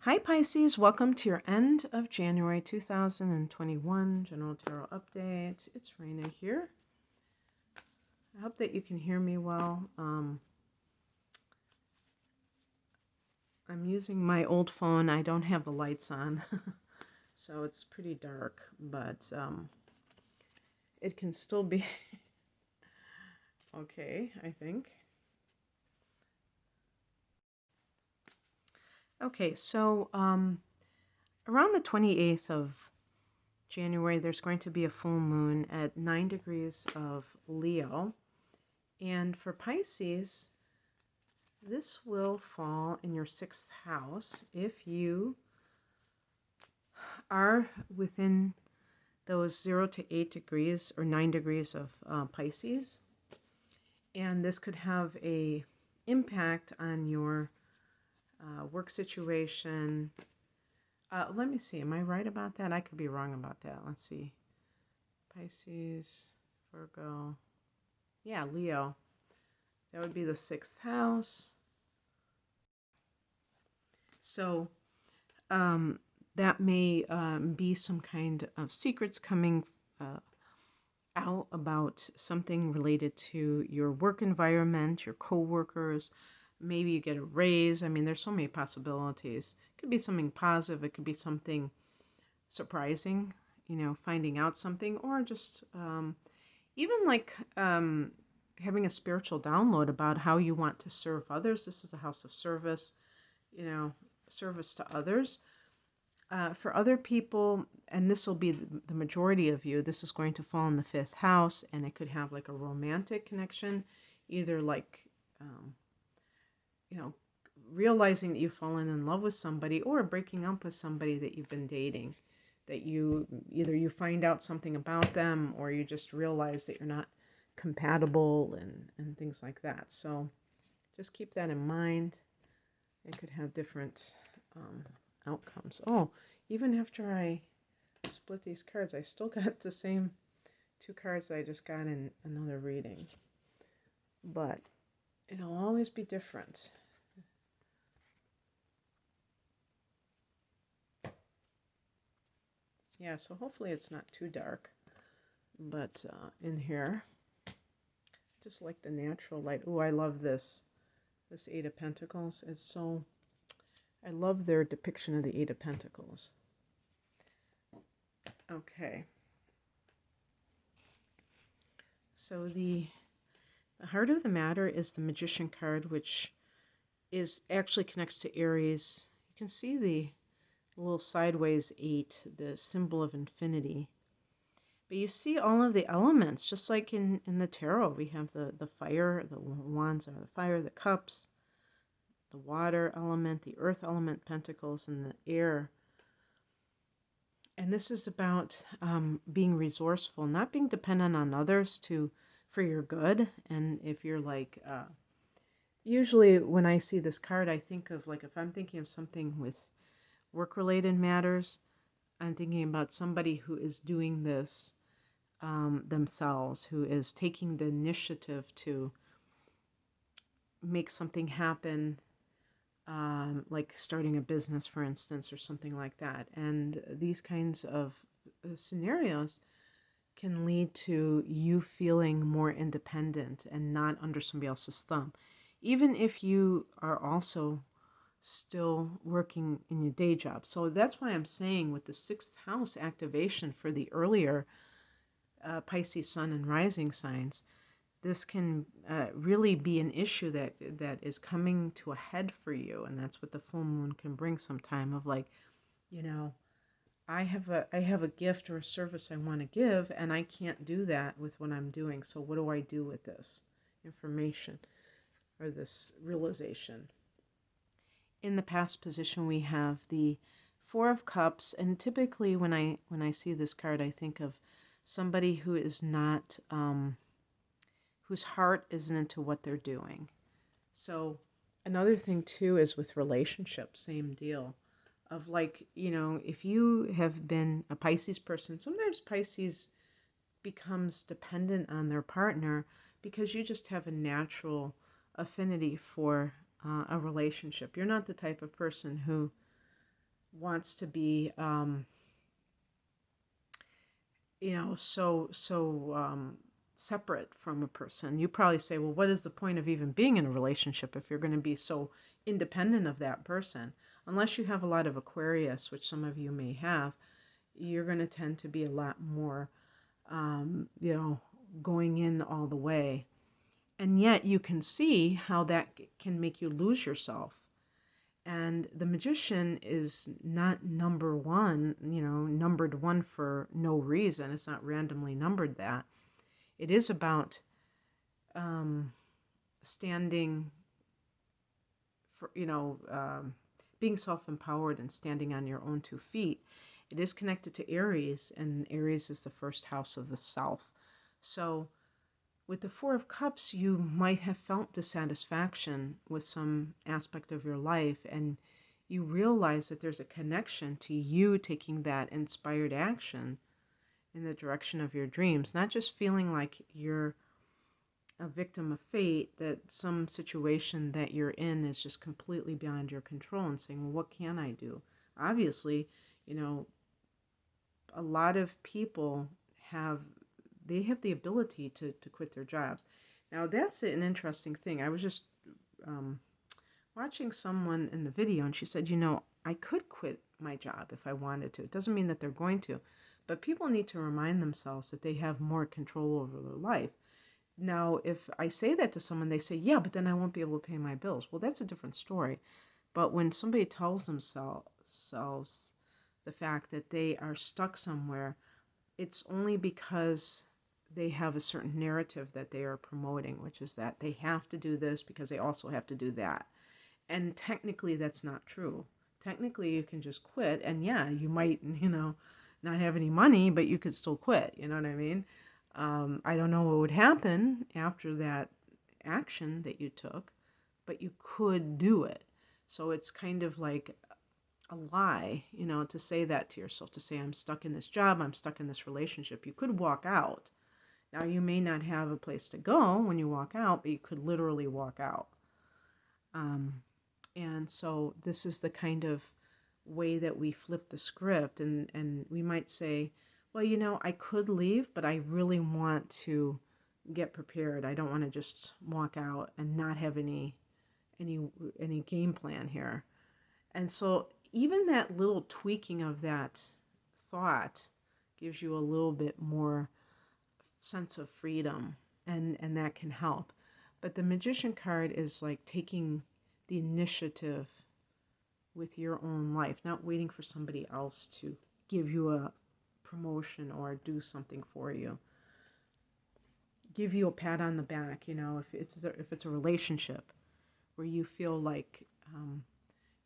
Hi Pisces, welcome to your end of January 2021 General Tarot Update. It's Raina here. I hope that you can hear me well. I'm using my old phone. I don't have the lights on, so it's pretty dark, but it can still be okay, I think. Okay, so around the 28th of January, there's going to be a full moon at 9 degrees of Leo. And for Pisces, this will fall in your 6th house if you are within those 0 to 8 degrees or 9 degrees of Pisces. And this could have a impact on your work situation. Let me see. Am I right about that? I could be wrong about that. Let's see. Pisces, Virgo. Yeah, Leo. That would be the 6th house. So that may be some kind of secrets coming out about something related to your work environment, your co-workers. Maybe you get a raise. I mean, there's so many possibilities. It could be something positive. It could be something surprising, finding out something, or just even like having a spiritual download about how you want to serve others. This is a house of service, service to others. For other people, and this will be the majority of you, this is going to fall in the 5th house, and it could have like a romantic connection, either like, realizing that you've fallen in love with somebody or breaking up with somebody that you've been dating, that you find out something about them or you just realize that you're not compatible and things like that. So just keep that in mind. It could have different outcomes. Oh, even after I split these cards, I still got the same 2 cards I just got in another reading. But it'll always be different. Yeah, so hopefully it's not too dark. But in here, just like the natural light. Oh, I love this. This 8 of Pentacles. It's so... I love their depiction of the 8 of Pentacles. Okay. So the heart of the matter is the Magician card, which is actually connects to Aries. You can see the little sideways 8, the symbol of infinity. But you see all of the elements, just like in the tarot. We have the fire, the wands are the fire, the cups, the water element, the earth element, pentacles, and the air. And this is about being resourceful, not being dependent on others for your good. And if you're like, usually when I see this card, I think of like, if I'm thinking of something with work-related matters, I'm thinking about somebody who is doing this themselves, who is taking the initiative to make something happen, like starting a business, for instance, or something like that. And these kinds of scenarios can lead to you feeling more independent and not under somebody else's thumb, even if you are also still working in your day job. So that's why I'm saying with the 6th house activation for the earlier Pisces sun and rising signs, this can really be an issue that is coming to a head for you. And that's what the full moon can bring sometime, of like, I have a gift or a service I want to give, and I can't do that with what I'm doing. So what do I do with this information or this realization? In the past position, we have the 4 of Cups, and typically when I see this card, I think of somebody who is not, whose heart isn't into what they're doing. So another thing too is with relationships, same deal. Of like, if you have been a Pisces person, sometimes Pisces becomes dependent on their partner because you just have a natural affinity for a relationship. You're not the type of person who wants to be, separate from a person. You probably say, well, what is the point of even being in a relationship if you're going to be so independent of that person? Unless you have a lot of Aquarius, which some of you may have, you're going to tend to be a lot more, going in all the way. And yet you can see how that can make you lose yourself. And the Magician is not number one, numbered one for no reason. It's not randomly numbered that. It is about standing for, being self-empowered and standing on your own 2 feet. It is connected to Aries, and Aries is the first house of the self. So with the Four of Cups, you might have felt dissatisfaction with some aspect of your life, and you realize that there's a connection to you taking that inspired action in the direction of your dreams, not just feeling like you're a victim of fate, that some situation that you're in is just completely beyond your control, and saying, well, what can I do? Obviously, a lot of people have the ability to quit their jobs. Now, that's an interesting thing. I was just watching someone in the video, and she said, I could quit my job if I wanted to. It doesn't mean that they're going to, but people need to remind themselves that they have more control over their life. Now, if I say that to someone, they say, yeah, but then I won't be able to pay my bills. Well, that's a different story. But when somebody tells themselves the fact that they are stuck somewhere, it's only because they have a certain narrative that they are promoting, which is that they have to do this because they also have to do that. And technically, that's not true. Technically, you can just quit, and yeah, you might, not have any money, but you could still quit. You know what I mean? I don't know what would happen after that action that you took, but you could do it. So it's kind of like a lie, to say that to yourself, to say, I'm stuck in this job, I'm stuck in this relationship. You could walk out. Now, you may not have a place to go when you walk out, but you could literally walk out. And so this is the kind of way that we flip the script, and we might say, well, I could leave, but I really want to get prepared. I don't want to just walk out and not have any game plan here. And so even that little tweaking of that thought gives you a little bit more sense of freedom, and that can help. But the Magician card is like taking the initiative with your own life, not waiting for somebody else to give you a promotion or do something for you, give you a pat on the back. If it's a relationship where you feel like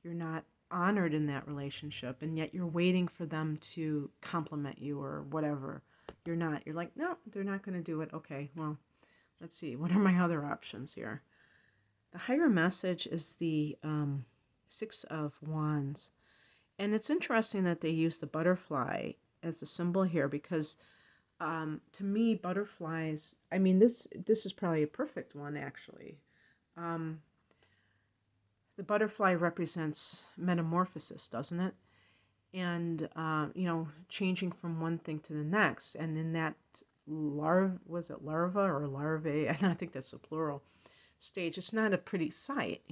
you're not honored in that relationship, and yet you're waiting for them to compliment you or whatever, you're like, no, they're not going to do it. Okay, well, let's see, what are my other options here? The higher message is the Six of Wands, and it's interesting that they use the butterfly as a symbol here, because to me, butterflies, this is probably a perfect one, actually. The butterfly represents metamorphosis, doesn't it? And changing from one thing to the next. And in that was it larva or larvae? I think that's the plural stage. It's not a pretty sight,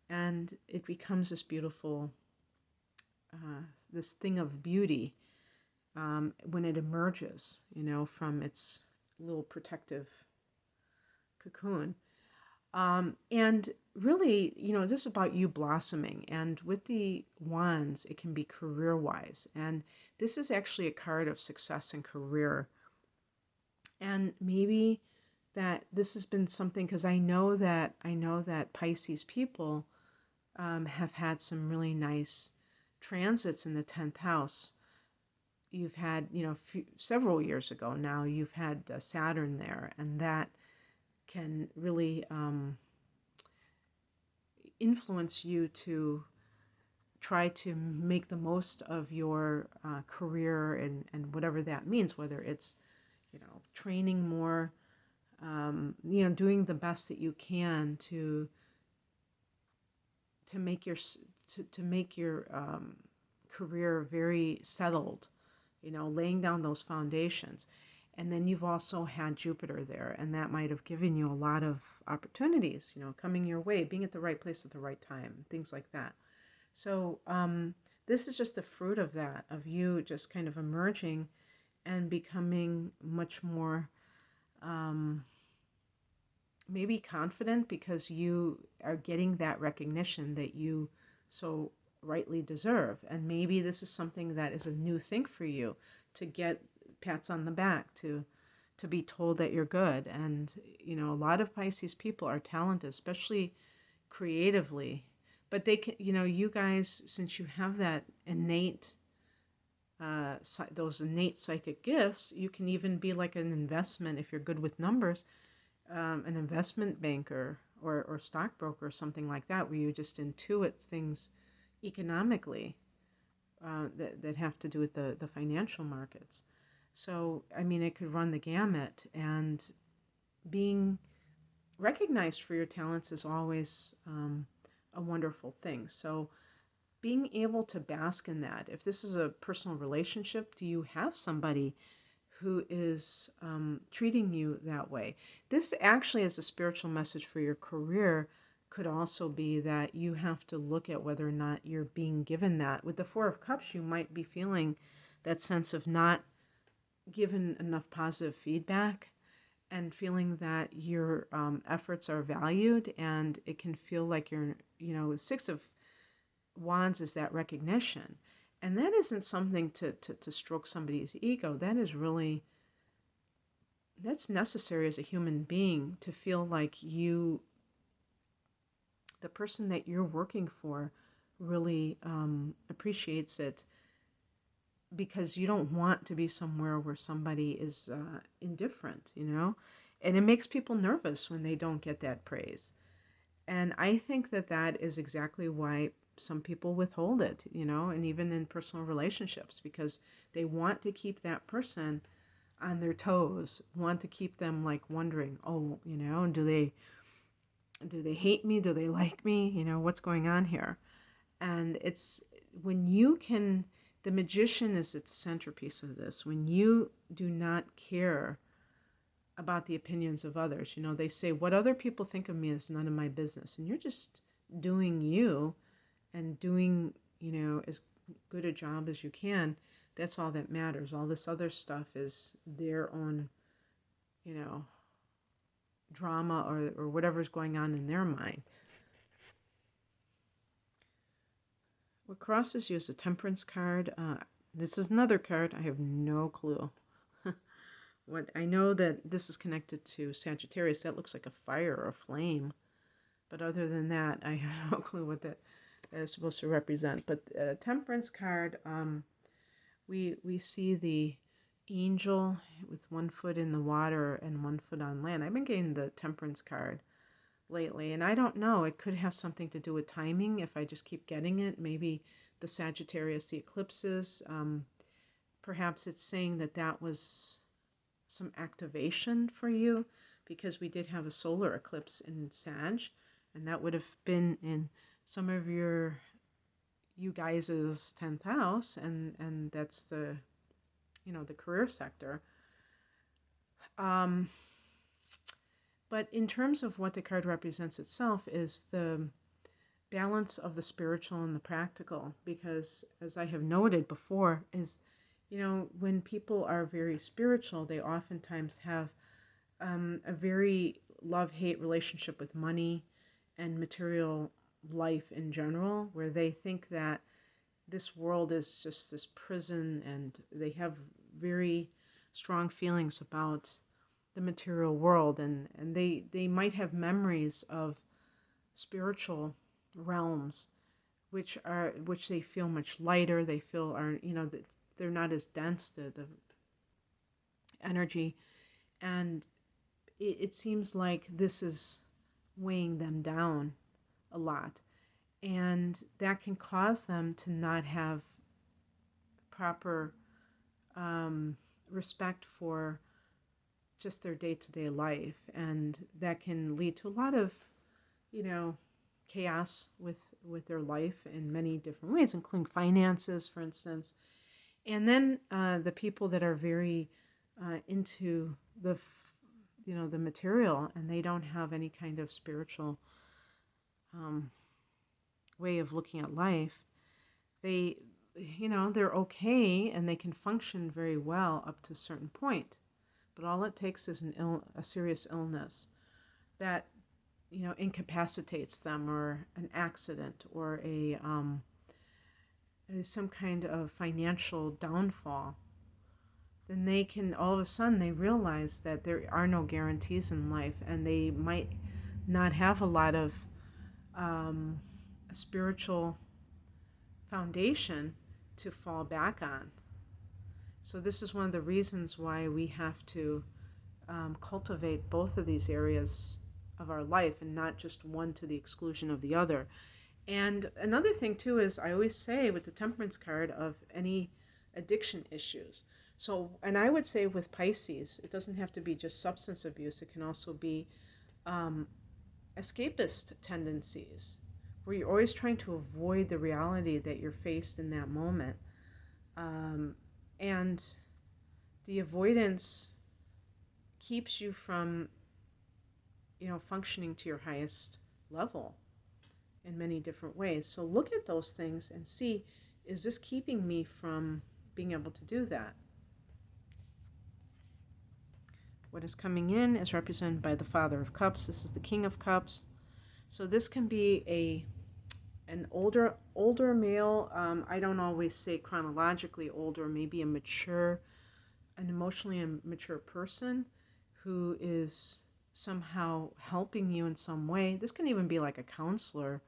and it becomes this beautiful this thing of beauty when it emerges, from its little protective cocoon. And really, this is about you blossoming. And with the wands, it can be career-wise. And this is actually a card of success and career. And maybe that this has been something, because I know that Pisces people have had some really nice transits in the 10th house. You've had, several years ago now, you've had Saturn there, and that can really influence you to try to make the most of your career and whatever that means, whether it's, training more, doing the best that you can to make your career very settled, laying down those foundations. And then you've also had Jupiter there, and that might have given you a lot of opportunities, coming your way, being at the right place at the right time, things like that. So this is just the fruit of that, of you just kind of emerging and becoming much more maybe confident because you are getting that recognition that you so rightly deserve. And maybe this is something that is a new thing for you, to get pats on the back, to be told that you're good. And a lot of Pisces people are talented, especially creatively, but they can, you guys, since you have that innate those innate psychic gifts, you can even be like an investment, if you're good with numbers, an investment banker or stockbroker or something like that, where you just intuit things economically that have to do with the financial markets. So, I mean, it could run the gamut, and being recognized for your talents is always a wonderful thing. So, being able to bask in that. If this is a personal relationship, do you have somebody who is treating you that way? This actually, as a spiritual message for your career, could also be that you have to look at whether or not you're being given that. With the Four of Cups, you might be feeling that sense of not given enough positive feedback, and feeling that your efforts are valued, and it can feel like you're, Six of Wands is that recognition. And that isn't something to stroke somebody's ego. That is really, that's necessary as a human being, to feel like the person that you're working for really appreciates it, because you don't want to be somewhere where somebody is indifferent, and it makes people nervous when they don't get that praise. And I think that is exactly why some people withhold it, and even in personal relationships, because they want to keep that person on their toes, want to keep them like wondering, oh, do they hate me? Do they like me? What's going on here? And it's when you can, the magician is at the centerpiece of this. When you do not care about the opinions of others, they say, what other people think of me is none of my business. And you're just doing you, and doing, as good a job as you can. That's all that matters. All this other stuff is their own, drama or whatever's going on in their mind. What crosses you is a Temperance card. This is another card. I have no clue. What I know that this is connected to Sagittarius. That looks like a fire or a flame. But other than that, I have no clue what that is supposed to represent. But Temperance card, we see the angel with one foot in the water and one foot on land. I've been getting the Temperance card lately, and I don't know. It could have something to do with timing. If I just keep getting it, maybe the Sagittarius, the eclipses. Perhaps it's saying that was some activation for you, because we did have a solar eclipse in Sag, and that would have been in some of you guys' 10th house, and that's the the career sector. But in terms of what the card represents itself, is the balance of the spiritual and the practical, because as I have noted before, is when people are very spiritual, they oftentimes have a very love-hate relationship with money and material life in general, where they think that this world is just this prison, and they have very strong feelings about the material world, and they might have memories of spiritual realms which they feel much lighter. They feel are that they're not as dense, the energy, and it seems like this is weighing them down a lot, and that can cause them to not have proper respect for just their day-to-day life, and that can lead to a lot of chaos with their life in many different ways, including finances, for instance. And then the people that are very into the material, and they don't have any kind of spiritual um, way of looking at life. They're okay and they can function very well up to a certain point. But all it takes is a serious illness that incapacitates them, or an accident, or some kind of financial downfall. Then they can, all of a sudden, they realize that there are no guarantees in life, and they might not have a lot of a spiritual foundation to fall back on. So this is one of the reasons why we have to cultivate both of these areas of our life, and not just one to the exclusion of the other. And another thing too is, I always say with the Temperance card, of any addiction issues. So, and I would say with Pisces, it doesn't have to be just substance abuse. It can also be escapist tendencies, where you're always trying to avoid the reality that you're faced in that moment. And the avoidance keeps you from, functioning to your highest level in many different ways. So look at those things and see, is this keeping me from being able to do that? What is coming in is represented by the Father of Cups. This is the King of Cups. So this can be an older male. I don't always say chronologically older, maybe an emotionally immature person who is somehow helping you in some way. This can even be like a counselor,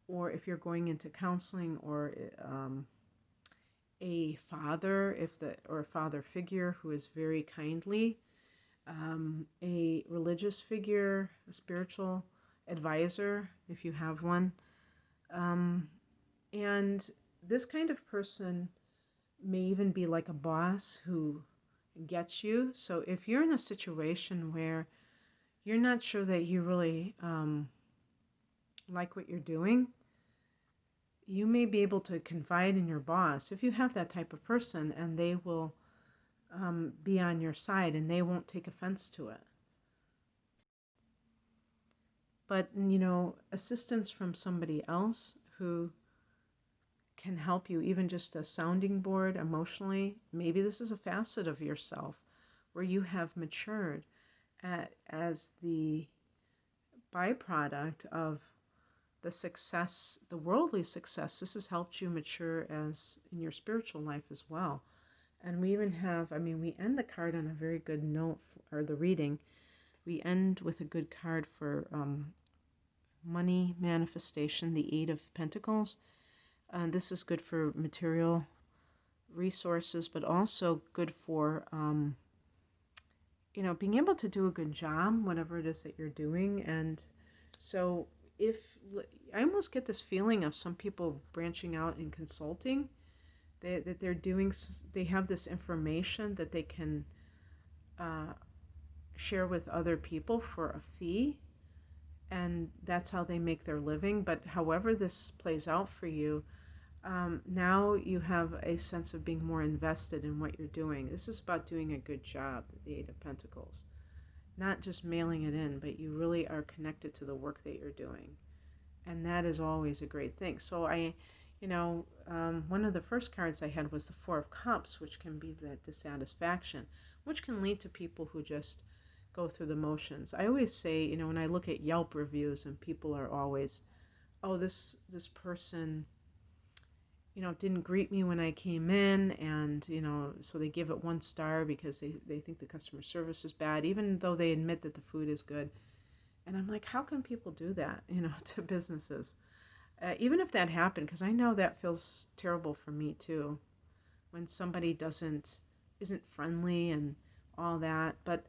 or if you're going into counseling, or a father, or a father figure who is very kindly, a religious figure, a spiritual advisor, if you have one. And this kind of person may even be like a boss who gets you. So if you're in a situation where you're not sure that you really like what you're doing, you may be able to confide in your boss, if you have that type of person, and they will be on your side, and they won't take offense to it. But, assistance from somebody else who can help you, even just a sounding board emotionally. Maybe this is a facet of yourself where you have matured as the byproduct of the success, the worldly success. This has helped you mature as in your spiritual life as well. And we even have, we end the card on a very good note, or the reading. We end with a good card for money manifestation, the Eight of Pentacles. This is good for material resources, but also good for, being able to do a good job, whatever it is that you're doing. And so I almost get this feeling of some people branching out in consulting, that they have this information that they can share with other people for a fee, and that's how they make their living. But however this plays out for you, now you have a sense of being more invested in what you're doing. This is about doing a good job, the Eight of Pentacles. Not just mailing it in, but you really are connected to the work that you're doing. And that is always a great thing. So one of the first cards I had was the Four of Cups, which can be that dissatisfaction, which can lead to people who just go through the motions. I always say, when I look at Yelp reviews, and people are always, oh, this person, didn't greet me when I came in, and, so they give it 1 star because they think the customer service is bad, even though they admit that the food is good. And I'm like, how can people do that, to businesses? Even if that happened, because I know that feels terrible for me too, when somebody isn't friendly and all that. But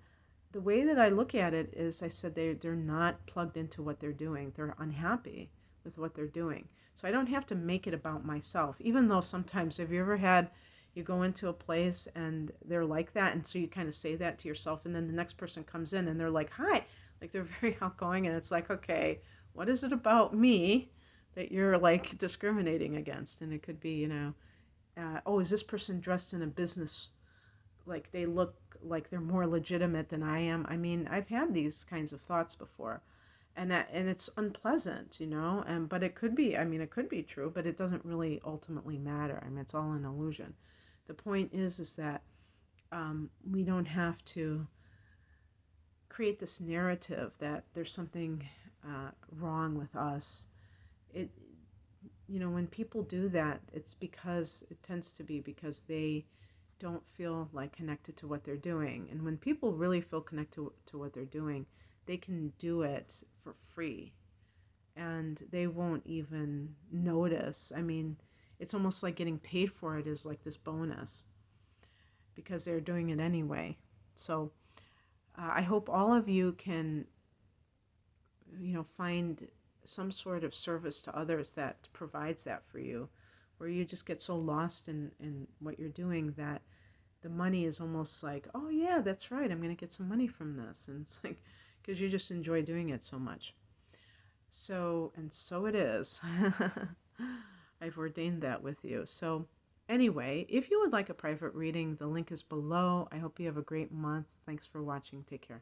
the way that I look at it is, I said they're not plugged into what they're doing. They're unhappy with what they're doing. So I don't have to make it about myself, even though sometimes, have you ever had, you go into a place and they're like that, and so you kind of say that to yourself, and then the next person comes in and they're like, hi, like they're very outgoing, and it's like, okay, What is it about me that you're like discriminating against? And it could be, oh, is this person dressed in a business, like they look like they're more legitimate than I am? I mean, I've had these kinds of thoughts before, and it's unpleasant, and but it could be, I mean, it could be true, but it doesn't really ultimately matter. I mean, it's all an illusion. The point is that we don't have to create this narrative that there's something wrong with us. It, when people do that, it tends to be because they don't feel like connected to what they're doing. And when people really feel connected to what they're doing, they can do it for free and they won't even notice. I mean, it's almost like getting paid for it is like this bonus because they're doing it anyway. So I hope all of you can, find some sort of service to others that provides that for you, where you just get so lost in what you're doing that the money is almost like, oh yeah, that's right, I'm going to get some money from this. And it's like, because you just enjoy doing it so much. So it is. I've ordained that with you. So anyway, if you would like a private reading, the link is below. I hope you have a great month. Thanks for watching. Take care.